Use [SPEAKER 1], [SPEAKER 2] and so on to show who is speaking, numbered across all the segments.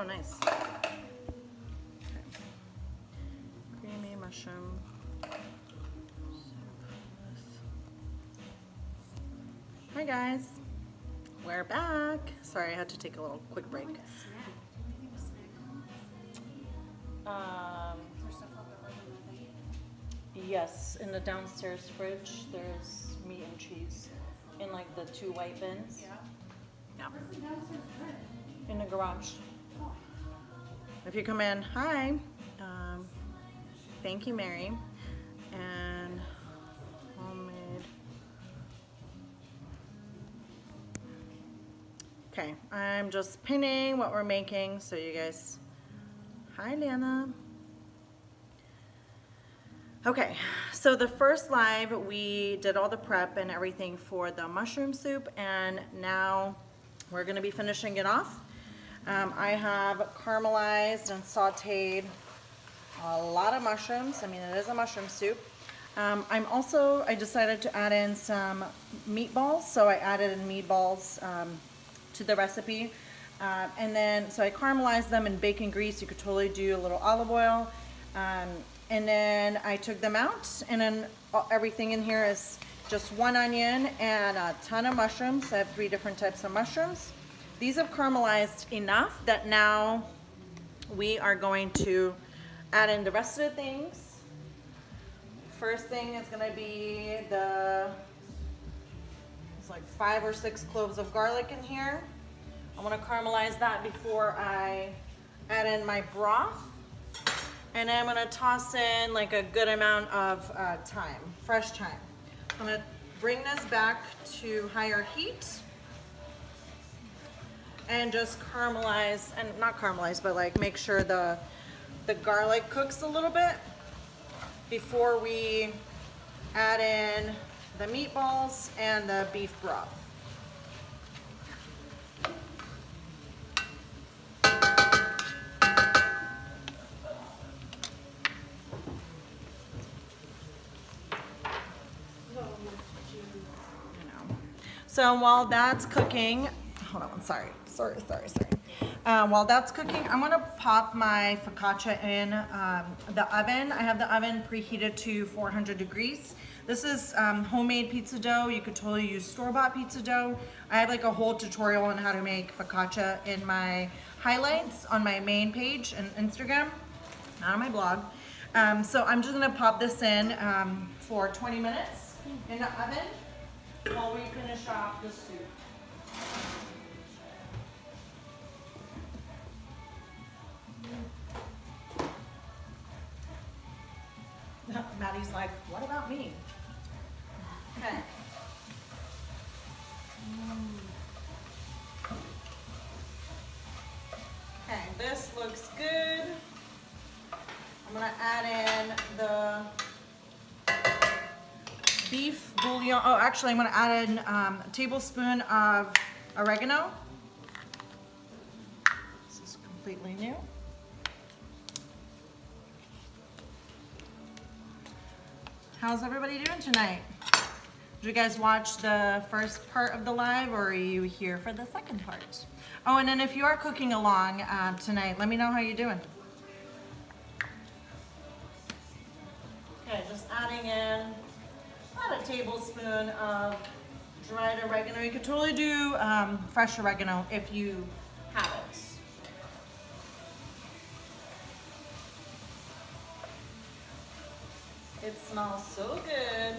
[SPEAKER 1] nice. Okay. Creamy mushroom. Hi guys, we're back. Sorry, I had to take a little quick break. Yes, in the downstairs fridge, there's meat and cheese in like the 2 white bins. Yeah. In the garage. If you come in, hi. Thank you, Mary. And homemade. Okay, I'm just pinning what we're making so you guys. Hi, Lana. Okay, so the first live we did all the prep and everything for the mushroom soup, and now we're going to be finishing it off. I have caramelized and sauteed a lot of mushrooms. I mean, it is a mushroom soup. I decided to add in some meatballs, so I added in meatballs to the recipe. So I caramelized them in bacon grease. You could totally do a little olive oil. And then I took them out, and then everything in here is just 1 onion and a ton of mushrooms. I have 3 different types of mushrooms. These have caramelized enough that now we are going to add in the rest of the things. First thing is going to be it's like 5 or 6 cloves of garlic in here. I want to caramelize that before I add in my broth. And then I'm going to toss in like a good amount of thyme, fresh thyme. I'm going to bring this back to higher heat and just caramelize, and not caramelize, but like make sure the garlic cooks a little bit before we add in the meatballs and the beef broth. So while that's cooking, hold on, sorry. While that's cooking, I'm gonna pop my focaccia in the oven. I have the oven preheated to 400 degrees. This is homemade pizza dough. You could totally use store-bought pizza dough. I have like a whole tutorial on how to make focaccia in my highlights on my main page and Instagram, not on my blog. So I'm just gonna pop this in for 20 minutes in the oven while we finish off the soup. Maddie's like, what about me? Okay. Okay, this looks good. I'm gonna add in the beef bouillon. Oh, actually, I'm gonna add in a tablespoon of oregano. This is completely new. How's everybody doing tonight? Did you guys watch the first part of the live, or are you here for the second part? Oh, and then if you are cooking along tonight, let me know how you're doing. Okay, just adding in about a tablespoon of dried oregano. You could totally do fresh oregano if you have it. It smells so good.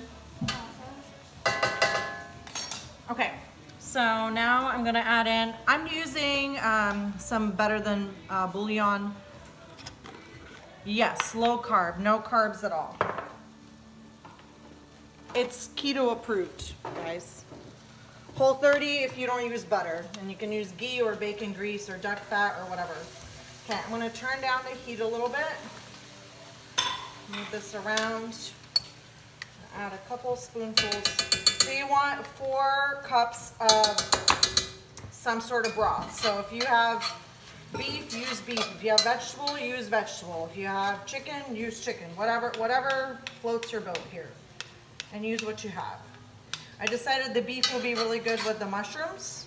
[SPEAKER 1] Okay, so now I'm gonna add in, I'm using some Better Than bouillon. Yes, low carb, no carbs at all. It's keto approved, guys. Whole30 if you don't use butter, and you can use ghee or bacon grease or duck fat or whatever. Okay, I'm gonna turn down the heat a little bit. Move this around. Add a couple spoonfuls. So you want 4 cups of some sort of broth. So if you have beef, use beef. If you have vegetable, use vegetable. If you have chicken, use chicken. Whatever floats your boat here. And use what you have. I decided the beef will be really good with the mushrooms.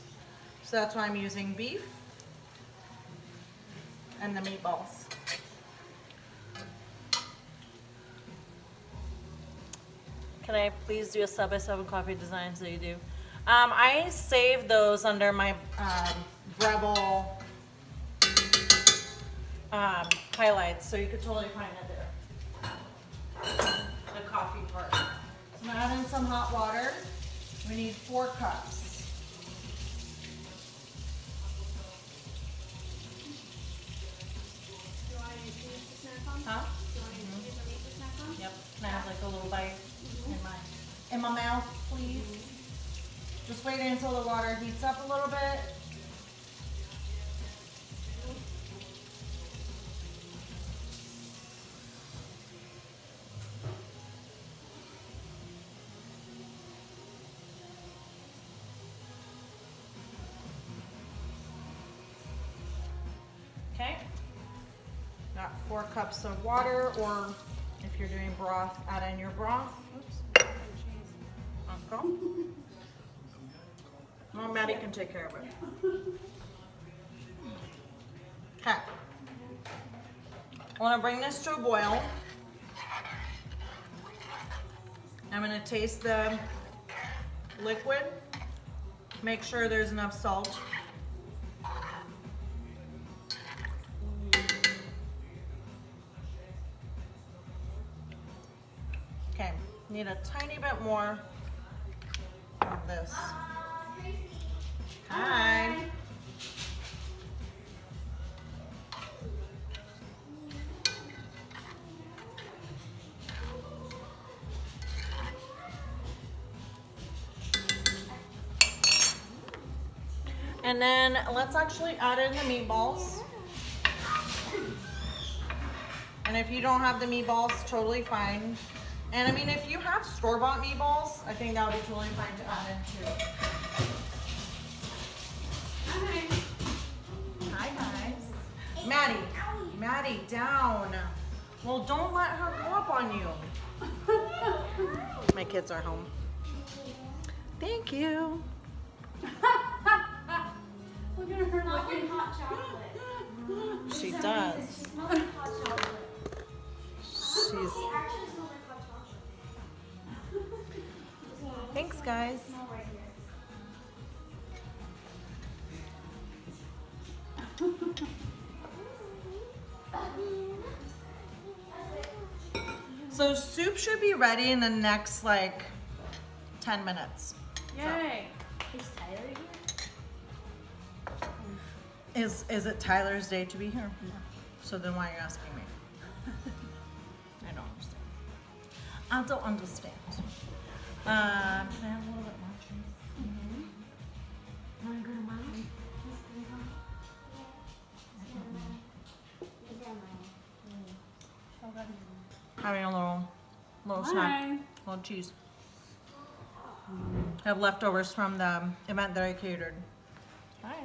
[SPEAKER 1] So that's why I'm using beef. and the meatballs. Can I please do a 7 coffee design so you do? I save those under my Breville highlights, so you could totally find it there. The coffee part. So I'm gonna add in some hot water. We need 4 cups.
[SPEAKER 2] Do you want any cheese to snack on?
[SPEAKER 1] Huh?
[SPEAKER 2] Do you want any cheese or meat to snack on?
[SPEAKER 1] Yep. Can I have like a little bite in my mouth, please? Just wait until the water heats up a little bit. Okay. Got 4 cups of water, or if you're doing broth, add in your broth. Oops. Uncle. Well, Maddie can take care of it. Okay. I want to bring this to a boil. I'm going to taste the liquid. Make sure there's enough salt. Okay, need a tiny bit more of this. Hi. And then let's actually add in the meatballs. And if you don't have the meatballs, totally fine. And I mean, if you have store-bought meatballs, I think that would be totally fine to add in too. Hi guys. Maddie, down. Well, don't let her go up on you. My kids are home. Thank you.
[SPEAKER 2] Look at her looking hot chocolate.
[SPEAKER 1] She does.
[SPEAKER 2] She smells like hot chocolate.
[SPEAKER 1] She's.
[SPEAKER 2] She actually smells like hot chocolate.
[SPEAKER 1] Thanks, guys.
[SPEAKER 2] Smell right here.
[SPEAKER 1] So soup should be ready in the next like 10 minutes.
[SPEAKER 2] Yay. Is Tyler here?
[SPEAKER 1] Is it Tyler's day to be here? No. So then why are you asking me? I don't understand. I don't understand. Can I have a little bit more cheese?
[SPEAKER 2] Want to go to mom?
[SPEAKER 1] Having a little snack, little cheese. I have leftovers from the event that I catered. Hi.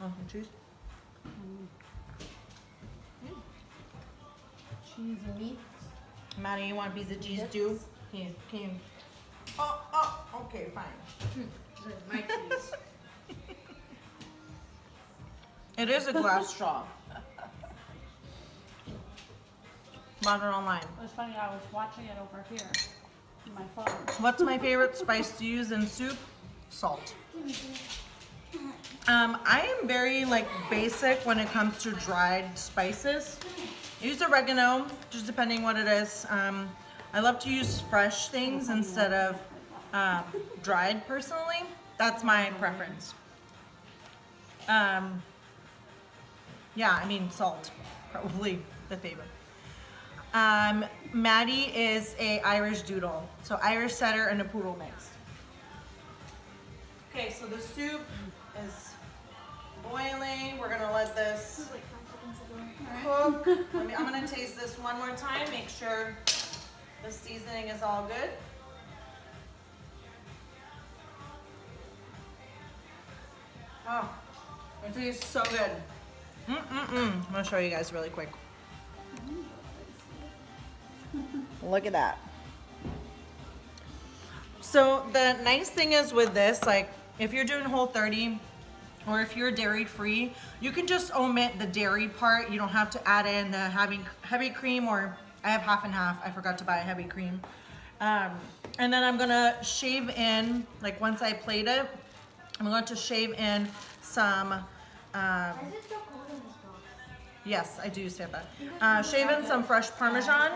[SPEAKER 1] Oh, some cheese.
[SPEAKER 2] Cheese and meat.
[SPEAKER 1] Maddie, you want a piece of cheese too? Can you? Oh, okay, fine.
[SPEAKER 2] My cheese.
[SPEAKER 1] It is a glass straw. Bought it online.
[SPEAKER 3] It was funny, I was watching it over here on my phone.
[SPEAKER 1] What's my favorite spice to use in soup? Salt. I am very like basic when it comes to dried spices. I use oregano, just depending what it is. I love to use fresh things instead of dried personally. That's my preference. Yeah, I mean salt, probably the favorite. Maddie is a Irish doodle, so Irish setter and a poodle mix. Okay, so the soup is boiling. We're gonna let this cook. I'm gonna taste this one more time, make sure the seasoning is all good. Oh, it tastes so good. I'm gonna show you guys really quick. Look at that. So the nice thing is with this, like if you're doing Whole 30, or if you're dairy free, you can just omit the dairy part. You don't have to add in the heavy cream, or I have half and half. I forgot to buy a heavy cream. And then I'm gonna shave in, like once I plate it, I'm going to shave in some,
[SPEAKER 2] Why is it so cold in this box?
[SPEAKER 1] yes, I do say that. Shave in some fresh Parmesan,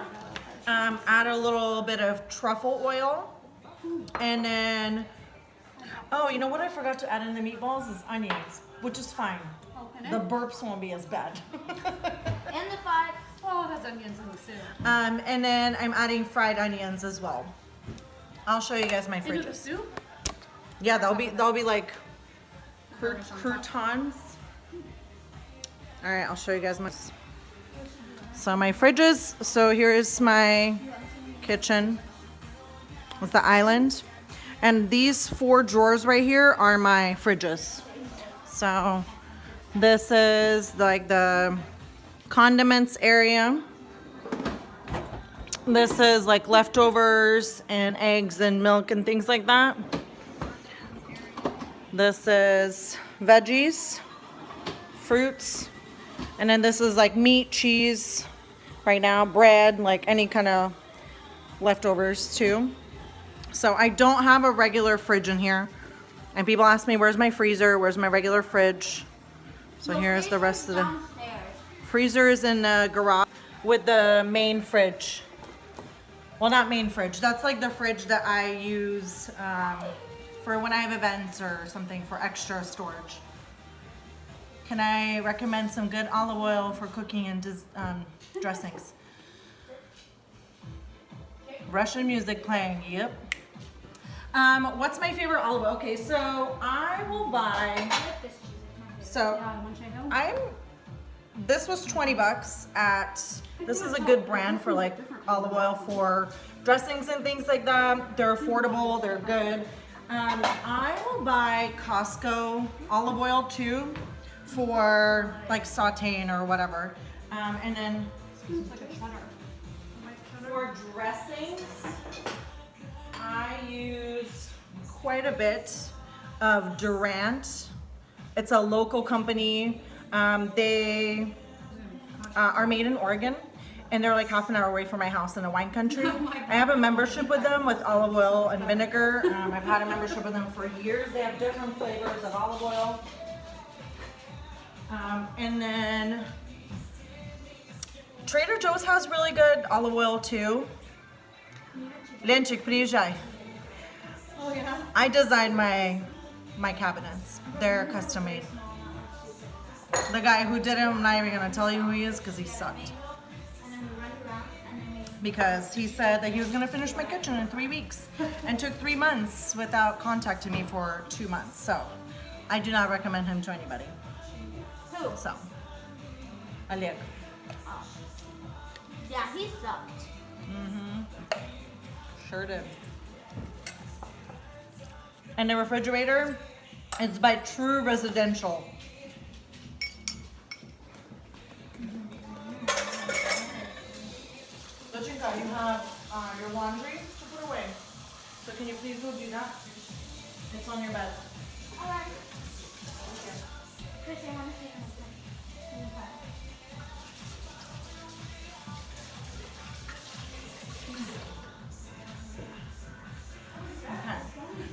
[SPEAKER 1] add a little bit of truffle oil, and then, oh, you know what I forgot to add in the meatballs is onions, which is fine.
[SPEAKER 3] Okay.
[SPEAKER 1] The burps won't be as bad.
[SPEAKER 2] And the five.
[SPEAKER 3] Oh, that's onions in the soup.
[SPEAKER 1] And then I'm adding fried onions as well. I'll show you guys my
[SPEAKER 3] Into the
[SPEAKER 1] fridges.
[SPEAKER 3] soup?
[SPEAKER 1] Yeah, they'll be like
[SPEAKER 3] Parmesan
[SPEAKER 1] croutons. All right, I'll show you guys my. So my fridges. So here is my kitchen with the island, and these 4 drawers right here are my fridges. So this is like the condiments area. This is like leftovers and eggs and milk and things like that. This is veggies, fruits, and then this is like meat, cheese, right now, bread, like any kind of leftovers too. So I don't have a regular fridge in here. And people ask me, where's my freezer? Where's my regular fridge? So here's the rest of the
[SPEAKER 2] downstairs.
[SPEAKER 1] freezer is in the garage with the main fridge. Well, not main fridge. That's like the fridge that I use for when I have events or something for extra storage. Can I recommend some good olive oil for cooking and dressings? Russian music playing, yep. What's my favorite olive oil? Okay, so I will buy,
[SPEAKER 2] I like this cheese. It's my favorite.
[SPEAKER 1] so this was 20 bucks at, this is a good brand for like olive oil for dressings and things like that. They're affordable, they're good. I will buy Costco olive oil too for like sauteing or whatever. And then for dressings, I use quite a bit of Durant. It's a local company. They are made in Oregon, and they're like half an hour away from my house in a wine country. I have a membership with them with olive oil and vinegar. I've had a membership with them for years. They have different flavors of olive oil. And then Trader Joe's has really good olive oil too. Lenchik, приезжай.
[SPEAKER 3] Oh, yeah?
[SPEAKER 1] I designed my cabinets. They're custom made. The guy who did it, I'm not even gonna tell you who he is because he sucked.
[SPEAKER 2] And then we run around and then we.
[SPEAKER 1] Because he said that he was gonna finish my kitchen in 3 weeks and took 3 months without contacting me for 2 months. So I do not recommend him to anybody.
[SPEAKER 2] Who?
[SPEAKER 1] So, Oleg.
[SPEAKER 2] Oh. Yeah, he sucked.
[SPEAKER 1] Sure did. And the refrigerator is by True Residential. Lachinka, you have your laundry to put away. So can you please go do that? It's on your bed.
[SPEAKER 2] Alright. Chris, I want to say something.
[SPEAKER 1] Okay.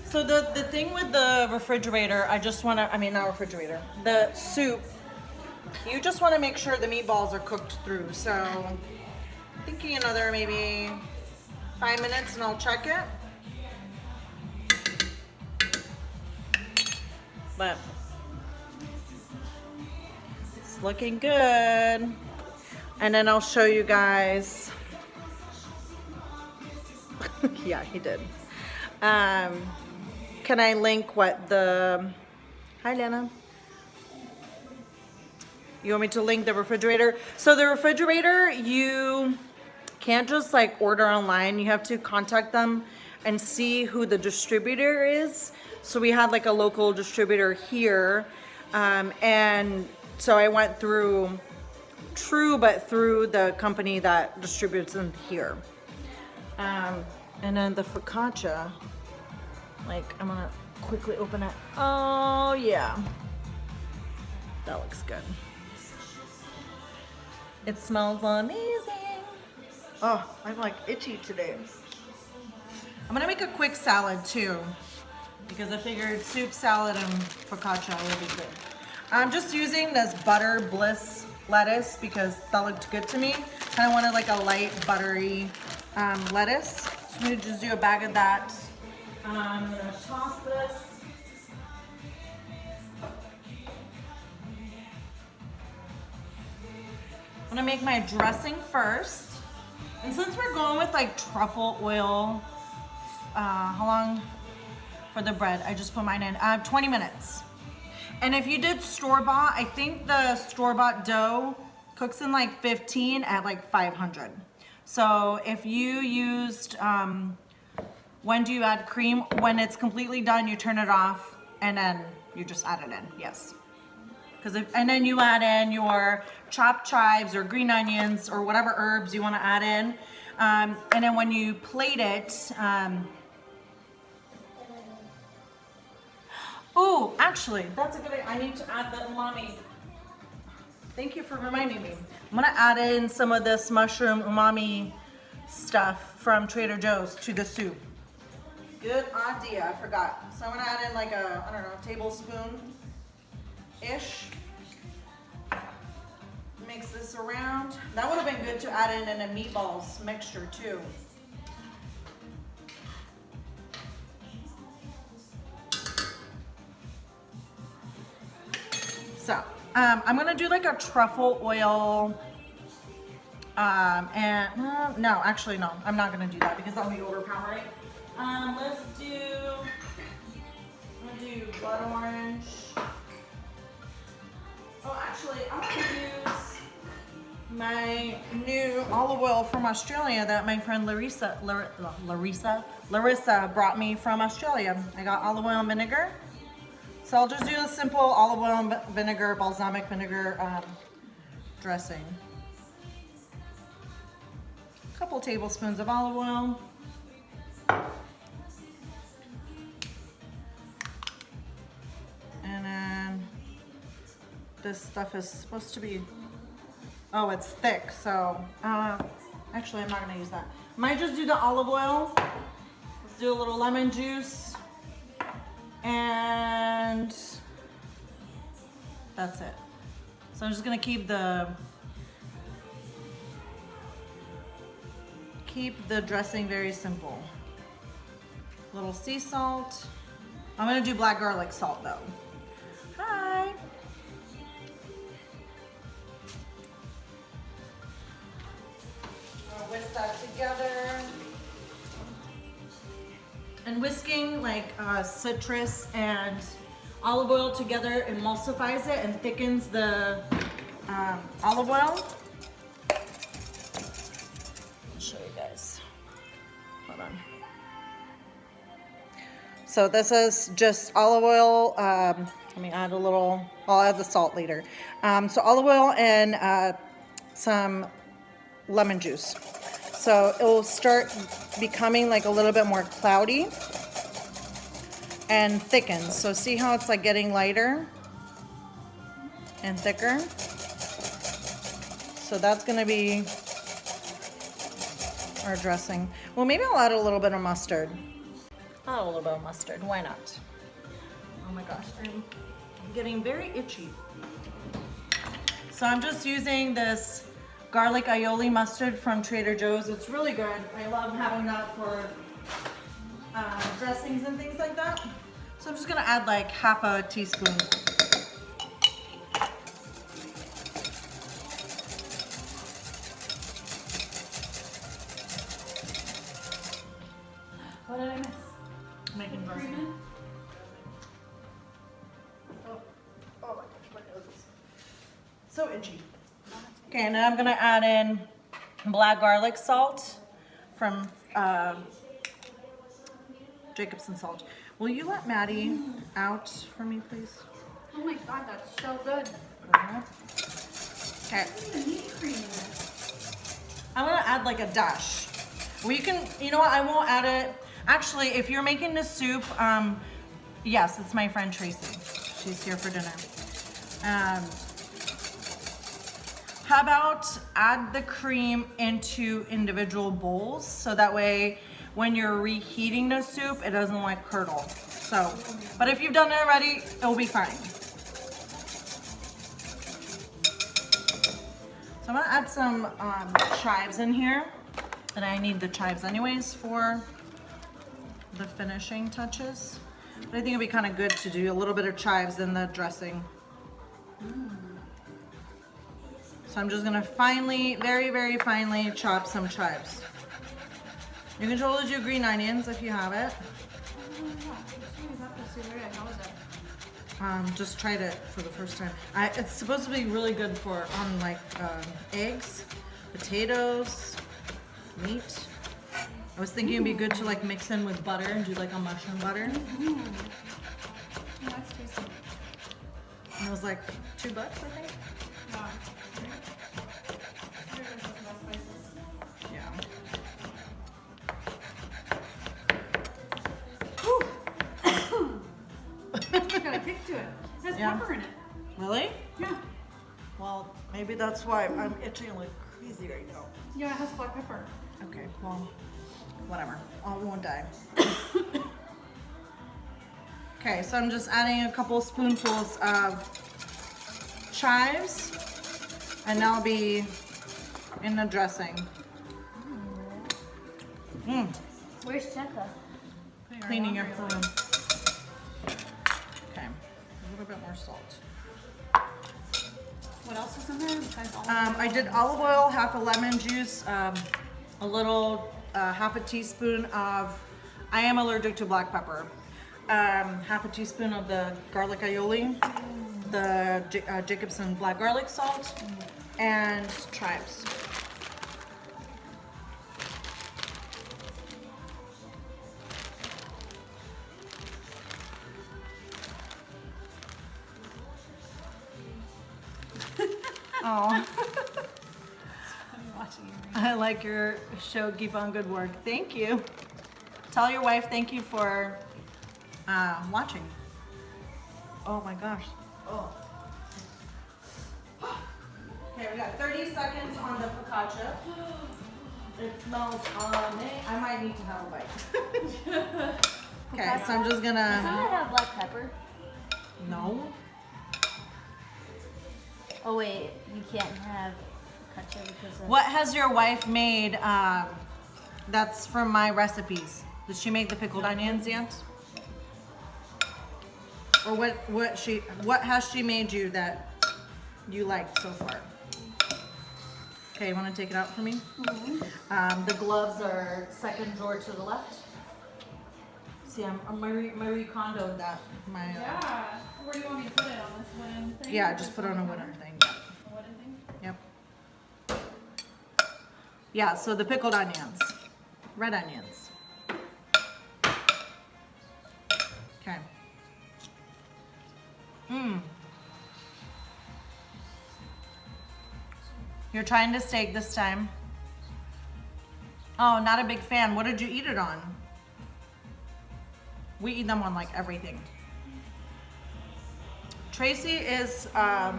[SPEAKER 1] So the thing with the refrigerator, I just want to, I mean not refrigerator, the soup, you just want to make sure the meatballs are cooked through. So I'm thinking another maybe 5 minutes and I'll check it. But it's looking good. And then I'll show you guys. Yeah, he did. Can I link what the, hi Lena. You want me to link the refrigerator? So the refrigerator, you can't just like order online. You have to contact them and see who the distributor is. So we had like a local distributor here. And so I went through True, but through the company that distributes them here. And then the focaccia, like I'm gonna quickly open it. Oh yeah. That looks good. It smells amazing. Oh, I'm like itchy today. I'm gonna make a quick salad too, because I figured soup, salad, and focaccia would be good. I'm just using this butter bliss lettuce because that looked good to me. Kind of wanted like a light buttery lettuce. So I'm gonna just do a bag of that. I'm gonna toss this. I'm gonna make my dressing first. And since we're going with like truffle oil, how long for the bread? I just put mine in, 20 minutes. And if you did store-bought, I think the store-bought dough cooks in like 15 at like 500. So if you used, when do you add cream? When it's completely done, you turn it off and then you just add it in, yes. And then you add in your chopped chives or green onions or whatever herbs you wanna add in. And then when you plate it, oh, actually, that's a good idea. I need to add the umami. Thank you for reminding me. I'm gonna add in some of this mushroom umami stuff from Trader Joe's to the soup. Good idea, I forgot. So I'm gonna add in like a, I don't know, tablespoon-ish. Mix this around. That would have been good to add in a meatballs mixture too. So, I'm gonna do like a truffle oil, and, no, actually no, I'm not gonna do that because that'll be overpowering. Let's do, I'm gonna do blood orange. Oh, actually, I'm gonna use my new olive oil from Australia that my friend Larissa brought me from Australia. I got olive oil and vinegar. So I'll just do a simple olive oil and vinegar, balsamic vinegar dressing. A couple tablespoons of olive oil. And then this stuff is supposed to be, oh, it's thick, so actually I'm not gonna use that. Might just do the olive oil. Let's do a little lemon juice. And that's it. So I'm just gonna keep the dressing very simple. Little sea salt. I'm gonna do black garlic salt though. Hi. I'll whisk that together. And whisking like citrus and olive oil together emulsifies it and thickens the olive oil. I'll show you guys. Hold on. So this is just olive oil. Let me add a little, I'll add the salt later. So olive oil and some lemon juice. So it will start becoming like a little bit more cloudy and thickens. So see how it's like getting lighter and thicker? So that's gonna be our dressing. Well, maybe I'll add a little bit of mustard. I'll add a little bit of mustard, why not? Oh my gosh, I'm getting very itchy. So I'm just using this garlic aioli mustard from Trader Joe's. It's really good. I love having that for dressings and things like that. So I'm just gonna add like half a teaspoon.
[SPEAKER 3] What did I miss?
[SPEAKER 1] Making dressing.
[SPEAKER 3] Cream
[SPEAKER 1] Oh my gosh, my nose is so itchy. Okay, and then I'm gonna add in black garlic salt from Jacobson salt. Will you let Maddie out for me, please?
[SPEAKER 3] Oh my god, that's so good.
[SPEAKER 1] Okay,
[SPEAKER 3] The meat cream in it.
[SPEAKER 1] I'm gonna add like a dash. Well, you can, you know what, I won't add it. Actually, if you're making this soup, yes, it's my friend Tracy. She's here for dinner. How about add the cream into individual bowls so that way when you're reheating the soup, it doesn't like curdle. So, but if you've done it already, it'll be fine. So I'm gonna add some chives in here, and I need the chives anyways for the finishing touches. But I think it'd be kind of good to do a little bit of chives in the dressing. So I'm just gonna finely, very, very finely chop some chives. You can totally do green onions if you have it. Just tried it for the first time. It's supposed to be really good for on like eggs, potatoes, meat. I was thinking it'd be good to like mix in with butter and do like a mushroom butter.
[SPEAKER 3] Yeah, that's tasty.
[SPEAKER 1] And it was like $2, I think.
[SPEAKER 3] Wow.
[SPEAKER 1] Yeah.
[SPEAKER 3] It's got a kick to it. It has
[SPEAKER 1] Yeah.
[SPEAKER 3] pepper in it.
[SPEAKER 1] Really?
[SPEAKER 3] Yeah.
[SPEAKER 1] Well, maybe that's why I'm itching like crazy right now.
[SPEAKER 3] Yeah, it has black pepper.
[SPEAKER 1] Okay, well, whatever. I won't die. Okay, so I'm just adding a couple spoonfuls of chives, and that'll be in the dressing.
[SPEAKER 2] Where's Cheka?
[SPEAKER 1] Cleaning your phone. Okay, a little bit more salt.
[SPEAKER 3] What else is in there besides olive oil?
[SPEAKER 1] I did olive oil, half a lemon juice, a little, half a teaspoon of, I am allergic to black pepper. Half a teaspoon of the garlic aioli, the Jacobson black garlic salt, and chives. Oh,
[SPEAKER 3] I'm watching you.
[SPEAKER 1] I like your show. Keep on good work. Thank you. Tell your wife thank you for watching. Oh my gosh. Oh. Okay, we got 30 seconds on the focaccia. It smells amazing. I might need to have a bite. Okay, so I'm just
[SPEAKER 2] Doesn't it
[SPEAKER 1] gonna.
[SPEAKER 2] have black pepper?
[SPEAKER 1] No.
[SPEAKER 2] Oh wait, you can't have focaccia because of...
[SPEAKER 1] What has your wife made? That's from my recipes. Did she make the pickled onions yet? Or what has she made you that you liked so far? Okay, you want to take it out for me? The gloves are second drawer to the left. See, I'm Marie Kondo'd that.
[SPEAKER 3] Yeah. Where do you want me to put it? On this wooden thing?
[SPEAKER 1] Yeah,
[SPEAKER 3] or
[SPEAKER 1] just put it on a wooden thing.
[SPEAKER 3] A wooden thing?
[SPEAKER 1] Yep. Yeah, so the pickled onions, red onions. Okay. You're trying to steak this time. Oh, not a big fan. What did you eat it on? We eat them on like everything. Tracy is a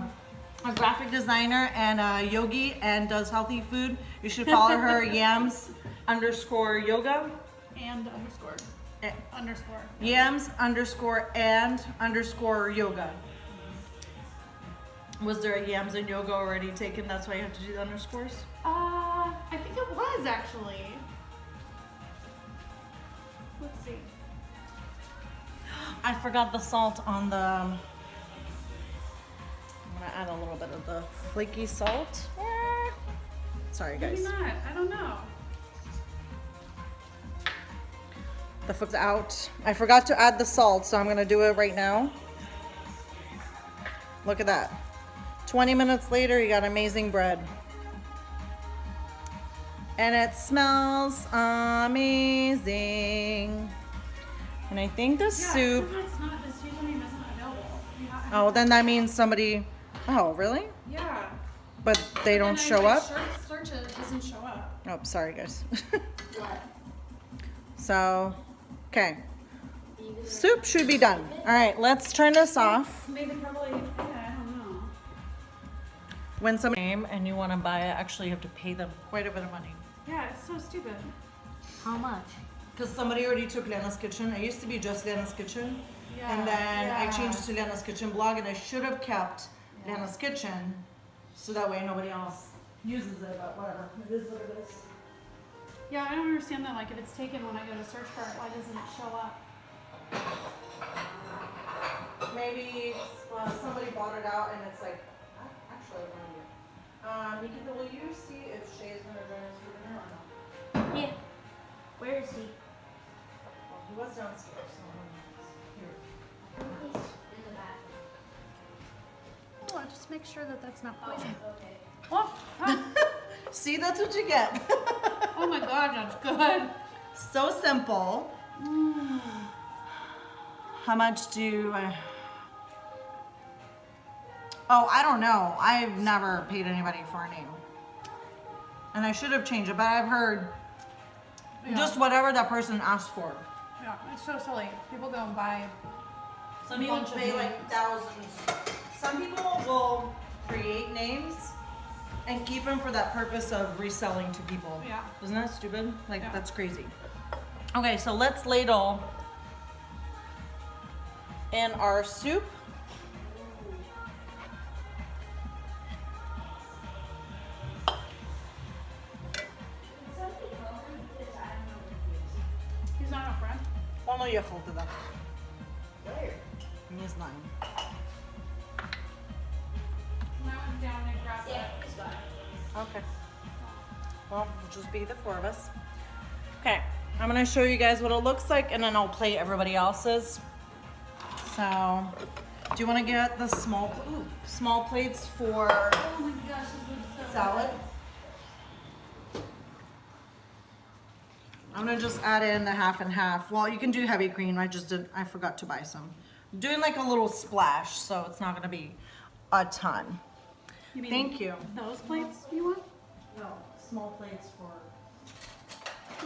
[SPEAKER 1] graphic designer and a yogi and does healthy food. You should follow her, yams_yoga.
[SPEAKER 3] And underscore.
[SPEAKER 1] Eh,
[SPEAKER 3] Underscore.
[SPEAKER 1] yams_and_yoga. Was there a yams and yoga already taken? That's why you have to do the underscores?
[SPEAKER 3] I think it was actually. Let's see.
[SPEAKER 1] I forgot the salt on the. I'm gonna add a little bit of the flaky salt. Sorry,
[SPEAKER 3] Maybe
[SPEAKER 1] guys.
[SPEAKER 3] not. I don't know.
[SPEAKER 1] The foot's out. I forgot to add the salt, so I'm gonna do it right now. Look at that. 20 minutes later, you got amazing bread. And it smells amazing. And I think the soup.
[SPEAKER 3] It's not. This username isn't available. You have-
[SPEAKER 1] Oh, then that means somebody. Oh, really?
[SPEAKER 3] Yeah.
[SPEAKER 1] But they don't show up?
[SPEAKER 3] Search it. It doesn't show up.
[SPEAKER 1] Oh, sorry, guys.
[SPEAKER 2] What?
[SPEAKER 1] So, okay. Soup should be done. All right, let's turn this off.
[SPEAKER 3] Maybe probably. Yeah, I don't know.
[SPEAKER 1] when somebody name and you want to buy it, actually you have to pay them quite a bit of money.
[SPEAKER 3] Yeah, it's so stupid.
[SPEAKER 2] How much?
[SPEAKER 1] Because somebody already took Lena's Kitchen. It used to be just Lena's Kitchen.
[SPEAKER 3] Yeah,
[SPEAKER 1] And then I
[SPEAKER 3] yeah.
[SPEAKER 1] changed it to Lena's Kitchen blog, and I should have kept Lena's Kitchen so that way nobody else uses it, but whatever. It is what it is.
[SPEAKER 3] Yeah, I don't understand that. Like, if it's taken when I go to search for it, why doesn't it show up?
[SPEAKER 1] Maybe somebody bought it out and it's like, actually, I want to Nikita, will you see if Shay is going to join us for dinner or not?
[SPEAKER 2] Yeah. Where is he?
[SPEAKER 1] Well, he was downstairs. So here.
[SPEAKER 2] In the back.
[SPEAKER 3] Oh, just make sure that that's not poison.
[SPEAKER 2] Okay.
[SPEAKER 3] Oh, huh.
[SPEAKER 1] See, that's what you get.
[SPEAKER 3] Oh my God, that's good.
[SPEAKER 1] So simple. How much do I... Oh, I don't know. I've never paid anybody for a name. And I should have changed it, but I've heard just whatever that person asked for.
[SPEAKER 3] Yeah, it's so silly. People go and buy.
[SPEAKER 1] Some people
[SPEAKER 3] Bunch of
[SPEAKER 1] pay like
[SPEAKER 3] names.
[SPEAKER 1] thousands. Some people will create names and keep them for that purpose of reselling to people.
[SPEAKER 3] Yeah.
[SPEAKER 1] Isn't that stupid? Like,
[SPEAKER 3] Yeah.
[SPEAKER 1] that's crazy. Okay, so let's ladle in our soup.
[SPEAKER 3] He's not a friend.
[SPEAKER 1] Ano yakult da? Nie znam.
[SPEAKER 3] When I went down and grabbed it.
[SPEAKER 1] Okay. Well, we'll just be the four of us. Okay, I'm gonna show you guys what it looks like and then I'll play everybody else's. So, do you wanna get the small plates for
[SPEAKER 3] Oh my gosh, this looks so
[SPEAKER 1] salad? I'm gonna just add in the half and half. Well, you can do heavy cream. I forgot to buy some. I'm doing like a little splash, so it's not gonna be a ton.
[SPEAKER 3] You mean
[SPEAKER 1] Thank you.
[SPEAKER 3] those plates you want?
[SPEAKER 1] No, small plates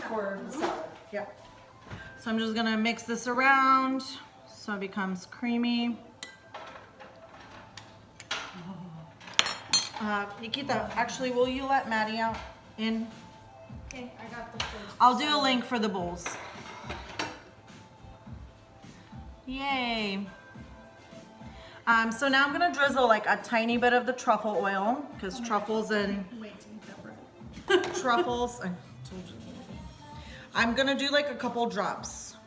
[SPEAKER 1] for the salad. Yeah. So I'm just gonna mix this around so it becomes creamy. Nikita, actually, will you let Maddie out in?
[SPEAKER 3] Okay, I got the plates.
[SPEAKER 1] I'll do a link for the bowls. Yay. So now I'm gonna drizzle like a tiny bit of the truffle oil because truffles and
[SPEAKER 3] Wait to eat that bread.
[SPEAKER 1] truffles. I told you. I'm gonna do like a couple drops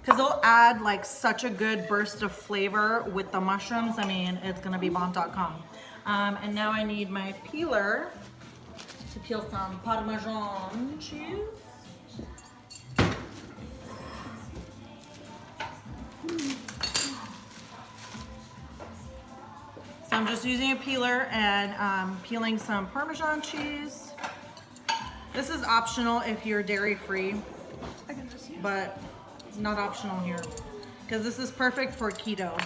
[SPEAKER 1] because they'll add like such a good burst of flavor with the mushrooms. I mean, it's gonna be bomb.com. And now I need my peeler to peel some Parmesan cheese. So I'm just using a peeler and peeling some Parmesan cheese. This is optional if you're dairy free,
[SPEAKER 3] I can just use
[SPEAKER 1] but it's not optional here because this is perfect for keto.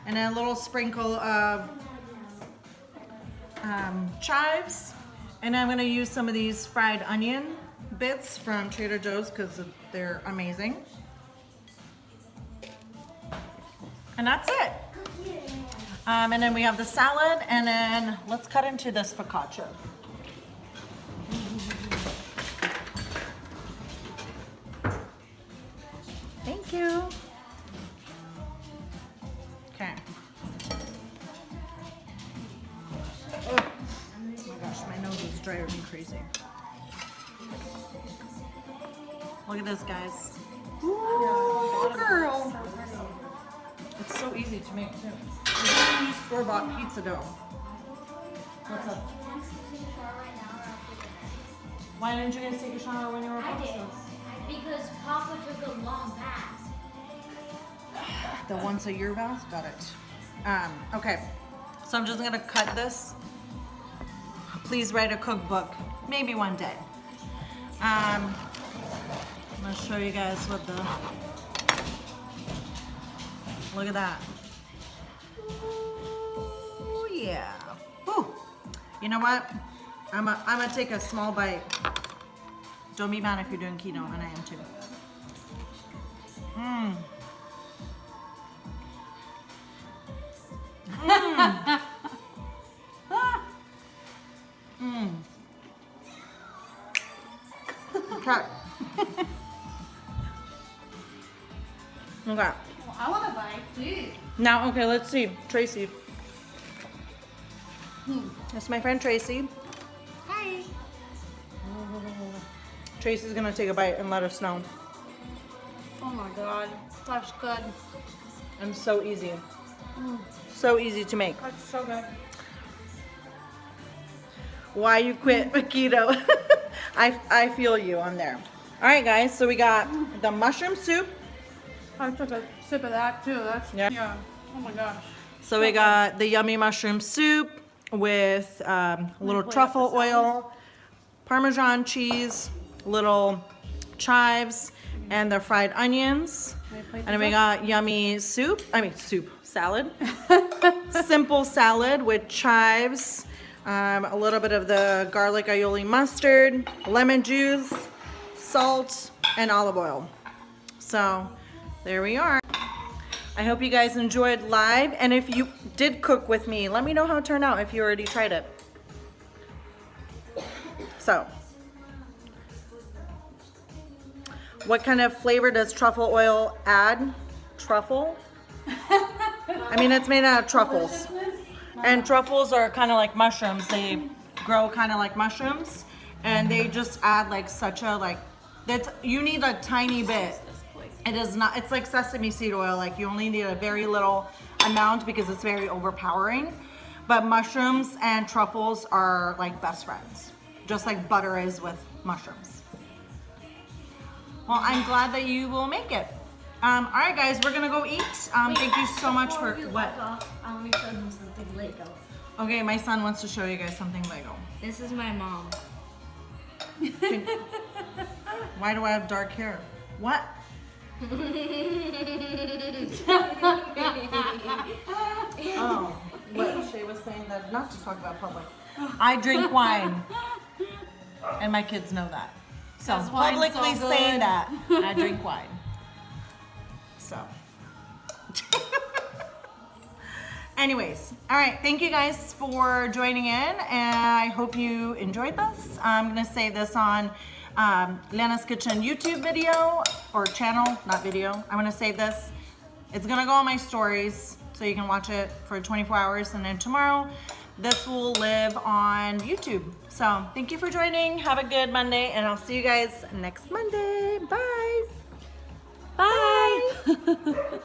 [SPEAKER 1] And then a little sprinkle of chives. And I'm gonna use some of these fried onion bits from Trader Joe's because they're amazing. And that's it. And then we have the salad, and then let's cut into this focaccia. Thank you. Okay. Oh my gosh, my nose is driving me crazy. Look at this, guys. Ooh, girl. It's so easy to make too. You can use store-bought pizza dough. What's up? Why didn't you guys take a shower when you were
[SPEAKER 2] I did.
[SPEAKER 1] processed?
[SPEAKER 2] Because Papa took a long bath.
[SPEAKER 1] The once a year bath? Got it. Okay. So I'm just gonna cut this. Please write a cookbook. Maybe one day. I'm gonna show you guys what the... Look at that. Ooh, yeah. Ooh. You know what? I'm gonna take a small bite. Don't be mad if you're doing keto, and I am too. Mmm. Mmm. Okay.
[SPEAKER 3] Well, I want to buy too.
[SPEAKER 1] Now, okay, let's see. Tracy. That's my friend Tracy.
[SPEAKER 2] Hi.
[SPEAKER 1] Tracy's gonna take a bite and let us know.
[SPEAKER 3] Oh my god, that's good.
[SPEAKER 1] And so easy. So easy to make.
[SPEAKER 3] That's so good.
[SPEAKER 1] Why you quit keto? I feel you on there. All right, guys. So we got the mushroom soup.
[SPEAKER 3] I took a sip of that too. That's
[SPEAKER 1] Yeah.
[SPEAKER 3] Oh my gosh.
[SPEAKER 1] So we got the yummy mushroom soup with a little
[SPEAKER 3] plate
[SPEAKER 1] truffle
[SPEAKER 3] up the
[SPEAKER 1] oil, Parmesan cheese, little chives, and the fried onions. And then we got yummy salad. Simple salad with chives, a little bit of the garlic aioli mustard, lemon juice, salt, and olive oil. So there we are. I hope you guys enjoyed live, and if you did cook with me, let me know how it turned out if you already tried it. So, what kind of flavor does truffle oil add? Truffle? I mean, it's made out of truffles. And truffles are kind of like mushrooms. They grow kind of like mushrooms, and they just add like such a you need a tiny bit. It is not, it's like sesame seed oil, like you only need a very little amount because it's very overpowering. But mushrooms and truffles are like best friends, just like butter is with mushrooms. Well, I'm glad that you will make it. All right, guys, we're gonna go eat. Thank you so much for what?
[SPEAKER 2] I want to show them something Lego.
[SPEAKER 1] Okay, my son wants to show you guys something Lego.
[SPEAKER 2] This is my mom.
[SPEAKER 1] Why do I have dark hair? What? Oh, what Shay was saying that not to talk about public. I drink wine, and my kids know that. So
[SPEAKER 3] 'Cause wine's
[SPEAKER 1] publicly
[SPEAKER 3] so
[SPEAKER 1] say
[SPEAKER 3] good.
[SPEAKER 1] that I drink wine. So, anyways, all right. Thank you guys for joining in, and I hope you enjoyed this. I'm gonna save this on Lana's Kitchen YouTube video or channel, not video. I'm gonna save this. It's gonna go on my stories so you can watch it for 24 hours, and then tomorrow this will live on YouTube. So thank you for joining. Have a good Monday, and I'll see you guys next Monday. Bye.
[SPEAKER 2] Bye.